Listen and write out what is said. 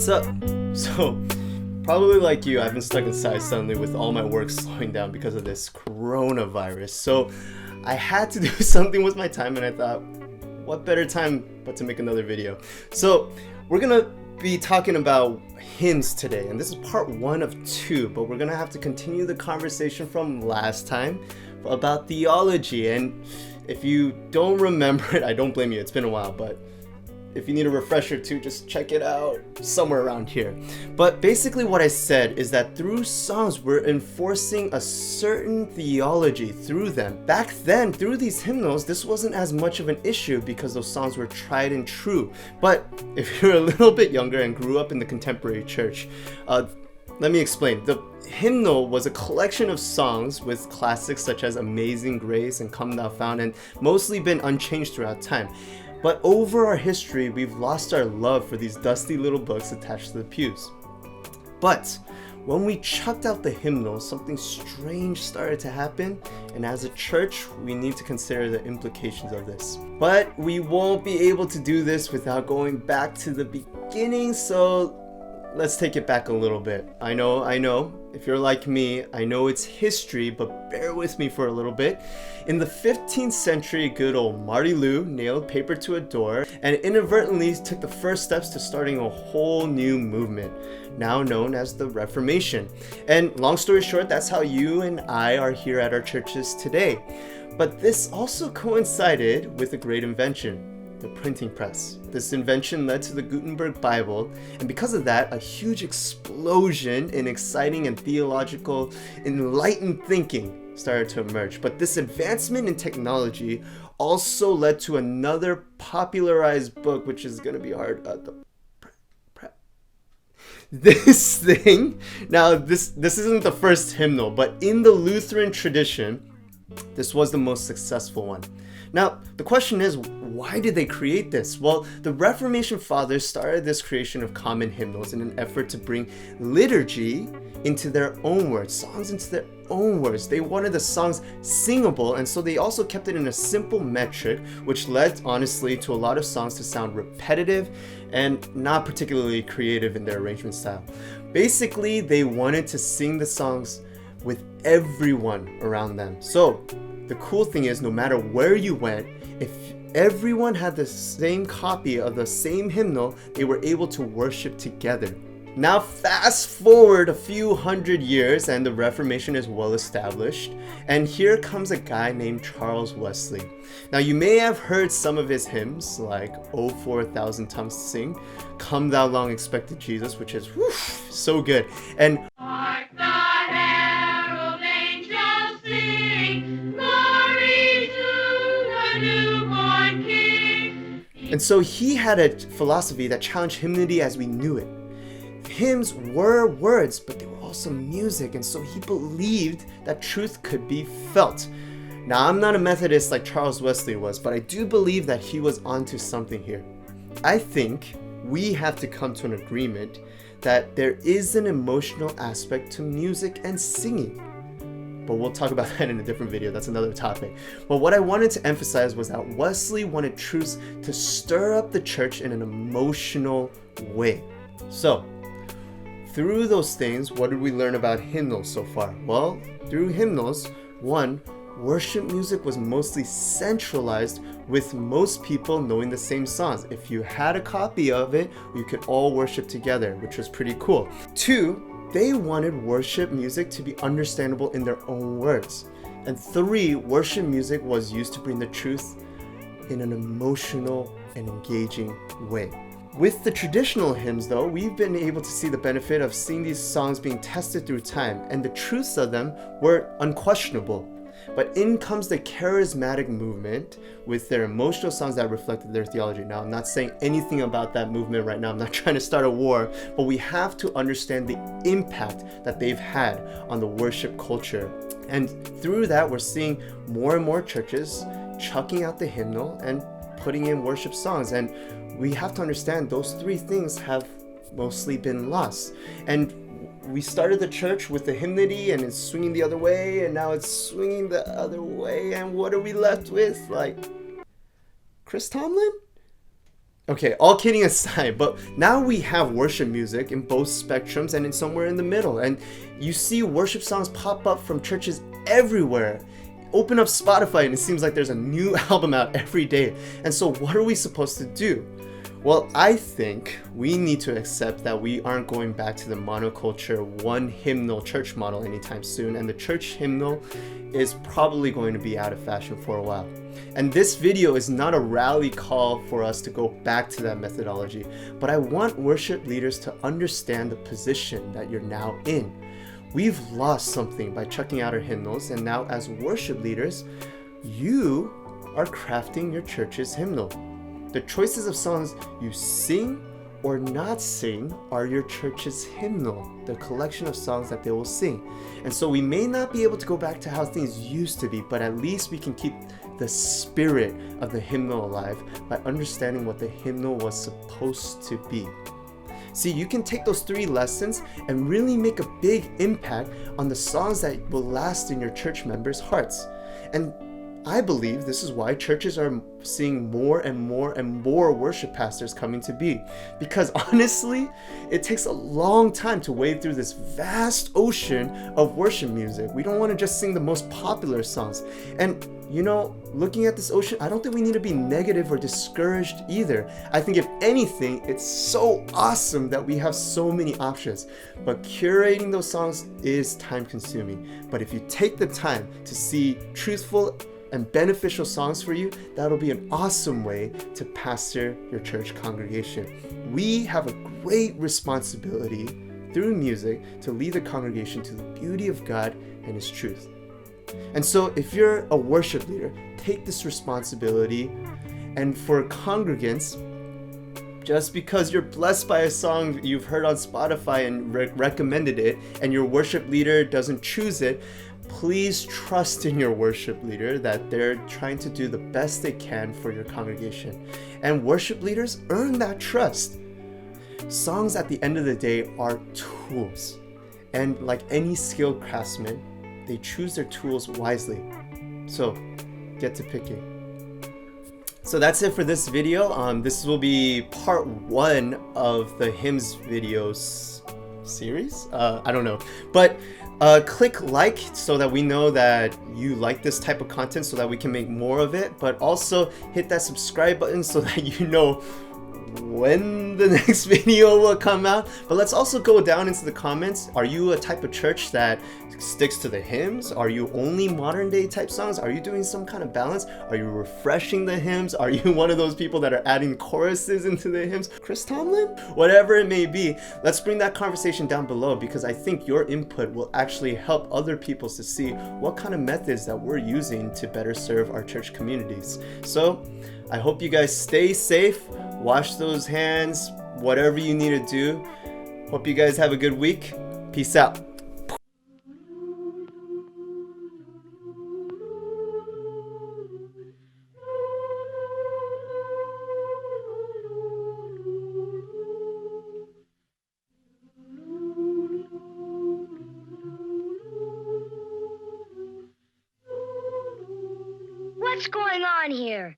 what's up? So, probably like you, I've been stuck inside suddenly with all my work slowing down because of this coronavirus. So, I had to do something with my time, and I thought, what better time but to make another video? So, we're gonna be talking about hymns today, and this is part 1 of 2, but we're gonna have to continue the conversation from last time about theology. And if you don't remember it, I don't blame you, it's been a while, but if you need a refresher too, just check it out somewhere around here. But basically what I said is that through songs, we're enforcing a certain theology through them. Back then, through these hymnals, this wasn't as much of an issue because those songs were tried and true. But if you're a little bit younger and grew up in the contemporary church, let me explain. The hymnal was a collection of songs with classics such as Amazing Grace and Come Thou Fount, and mostly been unchanged throughout time. But over our history, we've lost our love for these dusty little books attached to the pews. But when we chucked out the hymnals, something strange started to happen, and as a church, we need to consider the implications of this. But we won't be able to do this without going back to the beginning, so let's take it back a little bit. I know, if you're like me, I know it's history, but bear with me for a little bit. In the 15th century, good old Marty Lou nailed paper to a door and inadvertently took the first steps to starting a whole new movement, now known as the Reformation. And long story short, that's how you and I are here at our churches today. But this also coincided with a great invention: the printing press. This invention led to the Gutenberg Bible, and because of that, a huge explosion in exciting and theological, enlightened thinking started to emerge. But this advancement in technology also led to another popularized book, which is going to be hard. This thing. Now, this isn't the first hymnal, but in the Lutheran tradition, this was the most successful one. Now, the question is, why did they create this? Well, the Reformation Fathers started this creation of common hymnals in an effort to bring liturgy into their own words, songs into their own words. They wanted the songs singable, and so they also kept it in a simple metric, which led, honestly, to a lot of songs to sound repetitive and not particularly creative in their arrangement style. Basically, they wanted to sing the songs with everyone around them. So, the cool thing is, no matter where you went, if everyone had the same copy of the same hymnal, they were able to worship together. Now fast forward a few hundred years and the Reformation is well established, and here comes a guy named Charles Wesley. Now you may have heard some of his hymns like "Oh for a Thousand Tongues to Sing," "Come Thou Long Expected Jesus," which is so good, and so he had a philosophy that challenged hymnody as we knew it. Hymns were words, but they were also music, and so he believed that truth could be felt. Now, I'm not a Methodist like Charles Wesley was, but I do believe that he was onto something here. I think we have to come to an agreement that there is an emotional aspect to music and singing. But we'll talk about that in a different video. That's another topic. But what I wanted to emphasize was that Wesley wanted truths to stir up the church in an emotional way. So, through those things, what did we learn about hymnals so far? Well, through hymnals, 1, worship music was mostly centralized, with most people knowing the same songs. If you had a copy of it, you could all worship together, which was pretty cool. 2, they wanted worship music to be understandable in their own words. And 3, worship music was used to bring the truth in an emotional and engaging way. With the traditional hymns, though, we've been able to see the benefit of seeing these songs being tested through time, and the truths of them were unquestionable. But in comes the charismatic movement with their emotional songs that reflected their theology. Now, I'm not saying anything about that movement right now. I'm not trying to start a war, but we have to understand the impact that they've had on the worship culture. And through that, we're seeing more and more churches chucking out the hymnal and putting in worship songs. And we have to understand those 3 things have mostly been lost. And we started the church with the hymnody and it's swinging the other way, and now it's swinging the other way, and what are we left with? Like, Chris Tomlin? Okay, all kidding aside, but now we have worship music in both spectrums and in somewhere in the middle. And you see worship songs pop up from churches everywhere. Open up Spotify and it seems like there's a new album out every day. And so, what are we supposed to do? Well, I think we need to accept that we aren't going back to the monoculture one hymnal church model anytime soon, and the church hymnal is probably going to be out of fashion for a while. And this video is not a rally call for us to go back to that methodology, but I want worship leaders to understand the position that you're now in. We've lost something by chucking out our hymnals, and now as worship leaders, you are crafting your church's hymnal. The choices of songs you sing or not sing are your church's hymnal, the collection of songs that they will sing. And so we may not be able to go back to how things used to be, but at least we can keep the spirit of the hymnal alive by understanding what the hymnal was supposed to be. See, you can take those 3 lessons and really make a big impact on the songs that will last in your church members' hearts. And I believe this is why churches are seeing more and more and more worship pastors coming to be. Because honestly, it takes a long time to wade through this vast ocean of worship music. We don't want to just sing the most popular songs. And you know, looking at this ocean, I don't think we need to be negative or discouraged either. I think if anything, it's so awesome that we have so many options. But curating those songs is time consuming. But if you take the time to see truthful and beneficial songs for you, that'll be an awesome way to pastor your church congregation. We have a great responsibility through music to lead the congregation to the beauty of God and His truth. And so if you're a worship leader, take this responsibility. And for congregants, just because you're blessed by a song you've heard on Spotify and recommended it, and your worship leader doesn't choose it, please trust in your worship leader that they're trying to do the best they can for your congregation. And worship leaders earn that trust. Songs at the end of the day are tools. And like any skilled craftsman, they choose their tools wisely. So get to picking. So that's it for this video. This will be part 1 of the hymns videos series. I don't know, but click like so that we know that you like this type of content so that we can make more of it, but also hit that subscribe button so that you know when the next video will come out. But let's also go down into the comments. Are you a type of church that sticks to the hymns? Are you only modern day type songs? Are you doing some kind of balance? Are you refreshing the hymns? Are you one of those people that are adding choruses into the hymns? Chris Tomlin? Whatever it may be, let's bring that conversation down below, because I think your input will actually help other people to see what kind of methods that we're using to better serve our church communities. So I hope you guys stay safe, wash those hands, whatever you need to do. Hope you guys have a good week. Peace out. What's going on here?